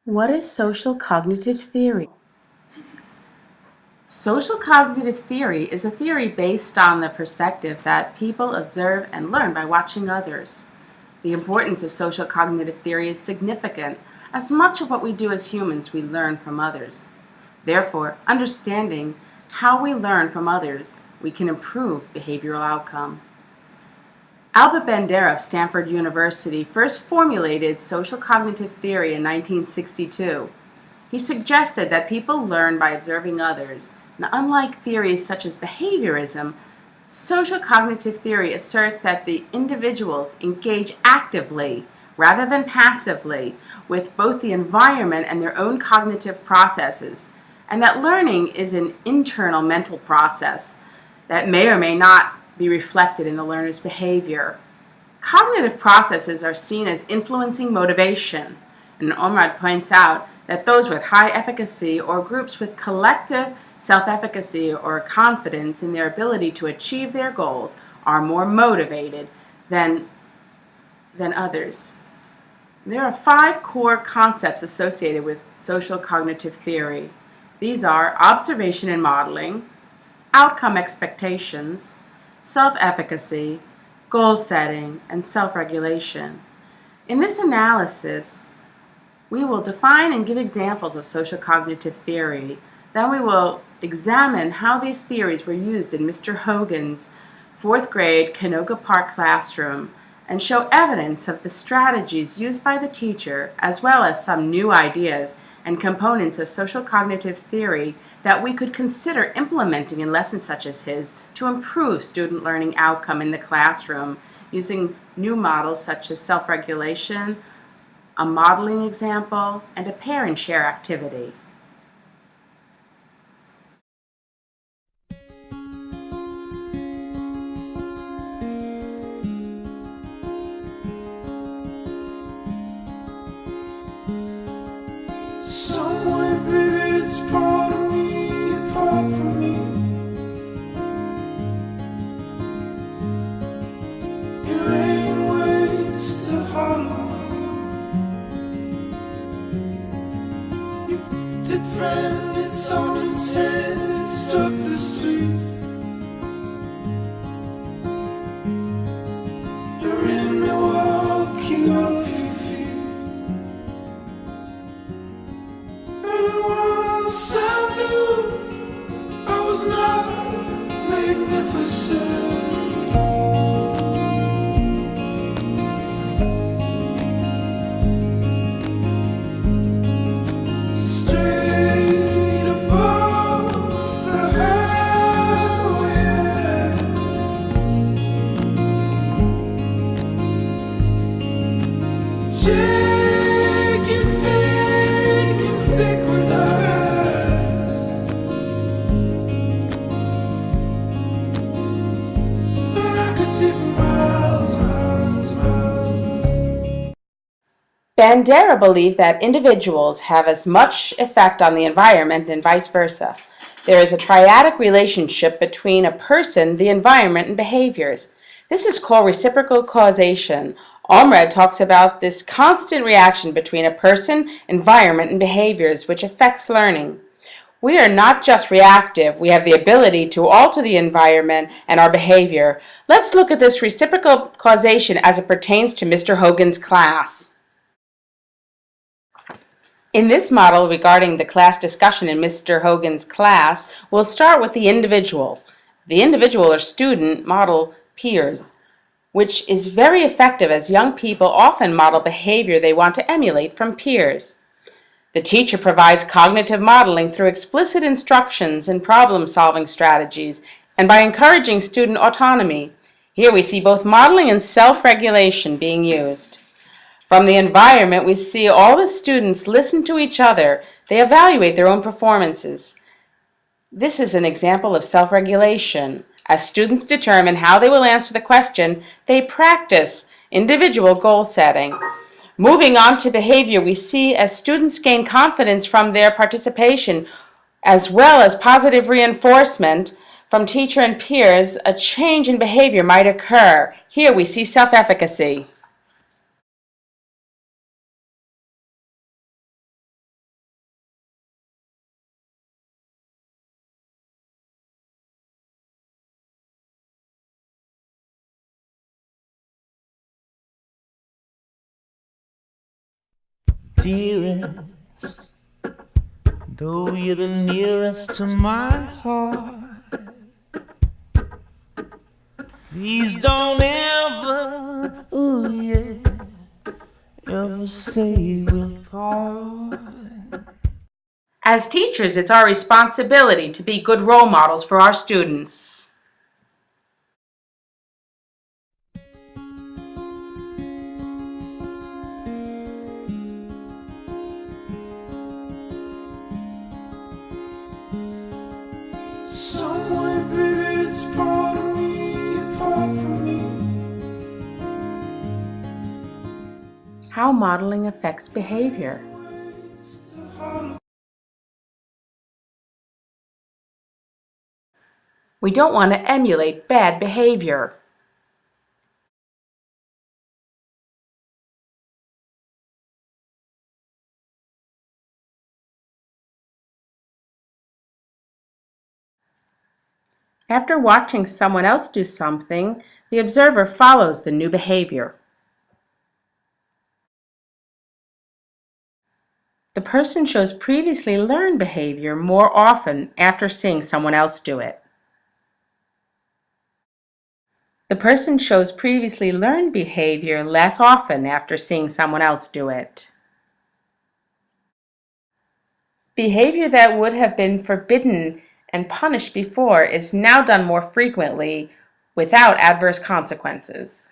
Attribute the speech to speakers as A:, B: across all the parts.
A: What is social cognitive theory? Social cognitive theory is a theory based on the perspective that people observe and learn by watching others. The importance of social cognitive theory is significant, as much of what we do as humans we learn from others. Therefore, understanding how we learn from others, we can improve behavioral outcome. Albert Bandura of Stanford University first formulated social cognitive theory in 1962. He suggested that people learn by observing others. Now, unlike theories such as behaviorism, social cognitive theory asserts that the individuals engage actively rather than passively with both the environment and their own cognitive processes, and that learning is an internal mental process that may or may not be reflected in the learner's behavior. Cognitive processes are seen as influencing motivation, and Omrad points out that those with high efficacy or groups with collective self-efficacy or confidence in their ability to achieve their goals are more motivated than others. There are 5 core concepts associated with social cognitive theory. These are observation and modeling, outcome expectations, self-efficacy, goal setting, and self-regulation. In this analysis, we will define and give examples of social cognitive theory. Then we will examine how these theories were used in Mr. Hogan's 4th grade Canoga Park classroom and show evidence of the strategies used by the teacher, as well as some new ideas and components of social cognitive theory that we could consider implementing in lessons such as his to improve student learning outcome in the classroom using new models such as self-regulation, a modeling example, and a pair and share activity.
B: Somewhere, baby, it's part of me, apart from me. It ain't waste to hollow. You did friend, it's on its head, it struck the street. You're in Milwaukee off your feet. And once I knew I was not magnificent. Straight above the highway, chicken feet can stick with us, but I could see for miles, miles, miles.
A: Bandura believed that individuals have as much effect on the environment and vice versa. There is a triadic relationship between a person, the environment, and behaviors. This is called reciprocal causation. Omrad talks about this constant reaction between a person, environment, and behaviors which affects learning. We are not just reactive, we have the ability to alter the environment and our behavior. Let's look at this reciprocal causation as it pertains to Mr. Hogan's class. In this model regarding the class discussion in Mr. Hogan's class, we'll start with the individual. The individual or student model peers, which is very effective as young people often model behavior they want to emulate from peers. The teacher provides cognitive modeling through explicit instructions and problem-solving strategies and by encouraging student autonomy. Here we see both modeling and self-regulation being used. From the environment, we see all the students listen to each other. They evaluate their own performances. This is an example of self-regulation. As students determine how they will answer the question, they practice individual goal setting. Moving on to behavior, we see as students gain confidence from their participation, as well as positive reinforcement from teacher and peers, a change in behavior might occur. Here we see self-efficacy.
B: dearest, though you're the nearest to my heart. Please don't ever, ooh yeah, ever say we'll part.
A: As teachers, it's our responsibility to be good role models for our students.
B: Somewhere, baby, it's part of me, apart from me.
A: How modeling affects behavior. We don't want to emulate bad behavior. After watching someone else do something, the observer follows the new behavior. The person shows previously learned behavior more often after seeing someone else do it. The person shows previously learned behavior less often after seeing someone else do it. Behavior that would have been forbidden and punished before is now done more frequently without adverse consequences.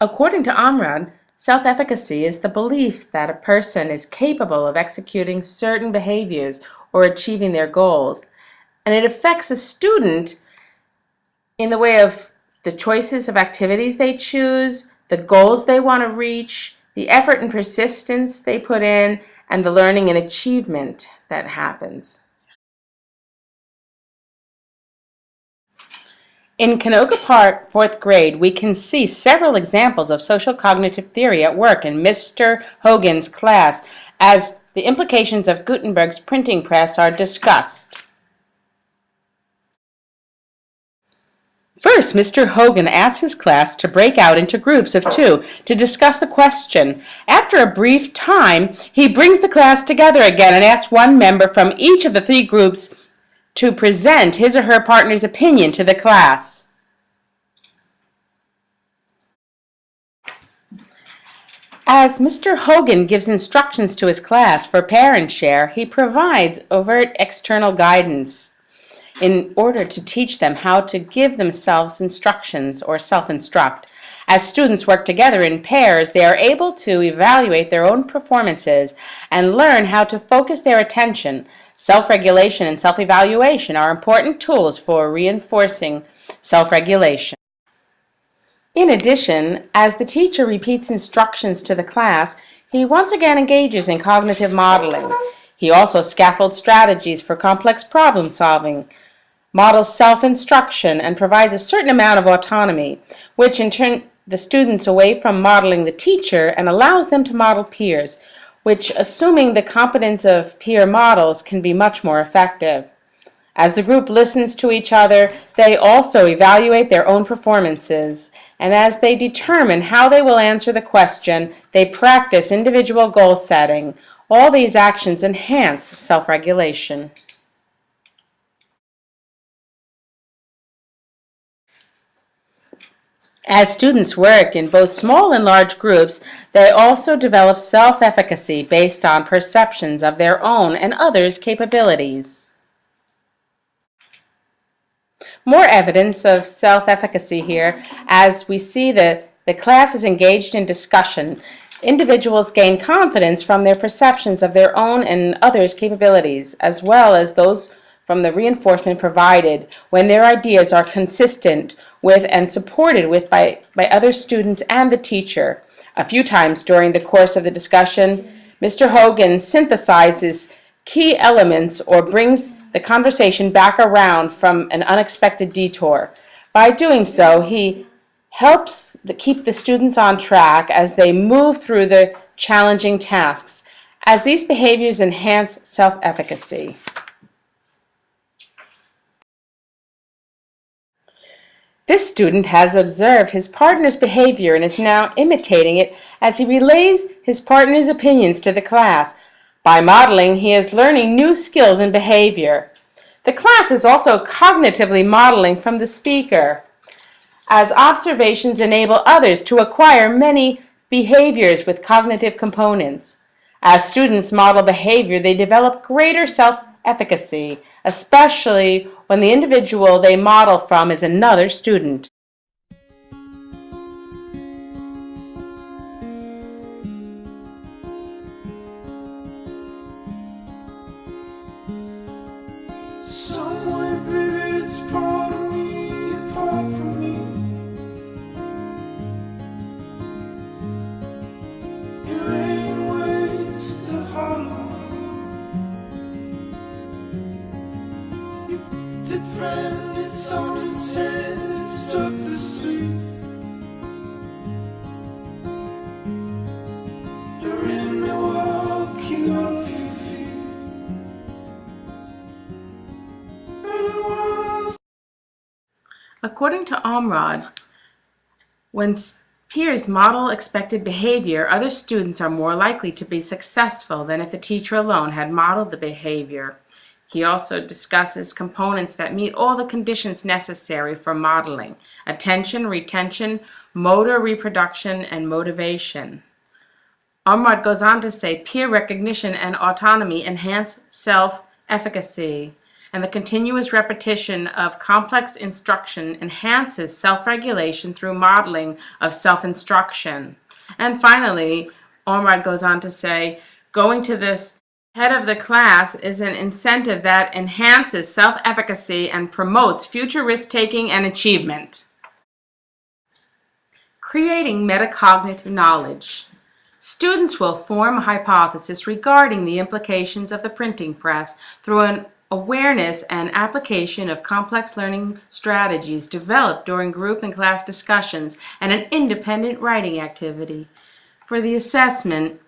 A: According to Amrad, self-efficacy is the belief that a person is capable of executing certain behaviors or achieving their goals, and it affects a student in the way of the choices of activities they choose, the goals they want to reach, the effort and persistence they put in, and the learning and achievement that happens. In Canoga Park, 4th grade, we can see several examples of social cognitive theory at work in Mr. Hogan's class as the implications of Gutenberg's printing press are discussed. First, Mr. Hogan asks his class to break out into groups of 2 to discuss the question. After a brief time, he brings the class together again and asks one member from each of the 3 groups to present his or her partner's opinion to the class. As Mr. Hogan gives instructions to his class for parent share, he provides overt external guidance in order to teach them how to give themselves instructions or self-instruct. As students work together in pairs, they are able to evaluate their own performances and learn how to focus their attention. Self-regulation and self-evaluation are important tools for reinforcing self-regulation. In addition, as the teacher repeats instructions to the class, he once again engages in cognitive modeling. He also scaffolds strategies for complex problem solving, models self-instruction, and provides a certain amount of autonomy, which in turn the students away from modeling the teacher and allows them to model peers, which, assuming the competence of peer models, can be much more effective. As the group listens to each other, they also evaluate their own performances, and as they determine how they will answer the question, they practice individual goal setting. All these actions enhance self-regulation. As students work in both small and large groups, they also develop self-efficacy based on perceptions of their own and others' capabilities. More evidence of self-efficacy here as we see that the class is engaged in discussion. Individuals gain confidence from their perceptions of their own and others' capabilities, as well as those from the reinforcement provided when their ideas are consistent with and supported with by other students and the teacher. A few times during the course of the discussion, Mr. Hogan synthesizes key elements or brings the conversation back around from an unexpected detour. By doing so, he helps keep the students on track as they move through the challenging tasks. as these behaviors enhance self-efficacy. This student has observed his partner's behavior and is now imitating it as he relays his partner's opinions to the class. By modeling, he is learning new skills in behavior. The class is also cognitively modeling from the speaker, as observations enable others to acquire many behaviors with cognitive components. As students model behavior, they develop greater self-efficacy, especially when the individual they model from is another student.
B: Somewhere, baby, it's part of me, apart from me. It ain't ways to hollow. You did friend, it's on its head, it struck the street. You're in Milwaukee off your feet.
A: According to Omrod, when peers model expected behavior, other students are more likely to be successful than if the teacher alone had modeled the behavior. He also discusses components that meet all the conditions necessary for modeling: attention, retention, motor reproduction, and motivation. Omrod goes on to say peer recognition and autonomy enhance self-efficacy, and the continuous repetition of complex instruction enhances self-regulation through modeling of self-instruction. And finally, Omrod goes on to say, going to this head of the class is an incentive that enhances self-efficacy and promotes future risk-taking and achievement. Creating metacognitive knowledge. Students will form a hypothesis regarding the implications of the printing press through an awareness and application of complex learning strategies developed during group and class discussions and an independent writing activity. For the assessment,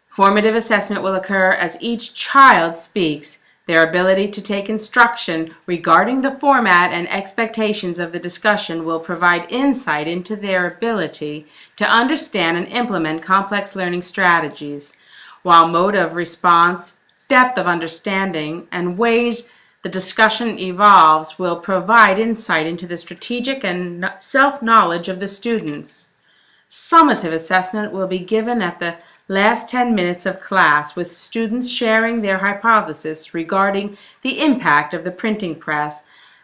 A: formative assessment will occur as each child speaks. Their ability to take instruction regarding the format and expectations of the discussion will provide insight into their ability to understand and implement complex learning strategies, while mode of response, depth of understanding, and ways the discussion evolves will provide insight into the strategic and self-knowledge of the students. Summative assessment will be given at the last 10 minutes of class, with students sharing their hypothesis regarding the impact of the printing press,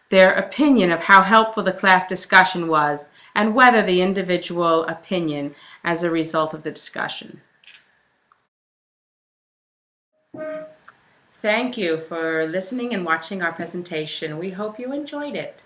A: their opinion of how helpful the class discussion was, and whether the individual opinion as a result of the discussion. Thank you for listening and watching our presentation. We hope you enjoyed it.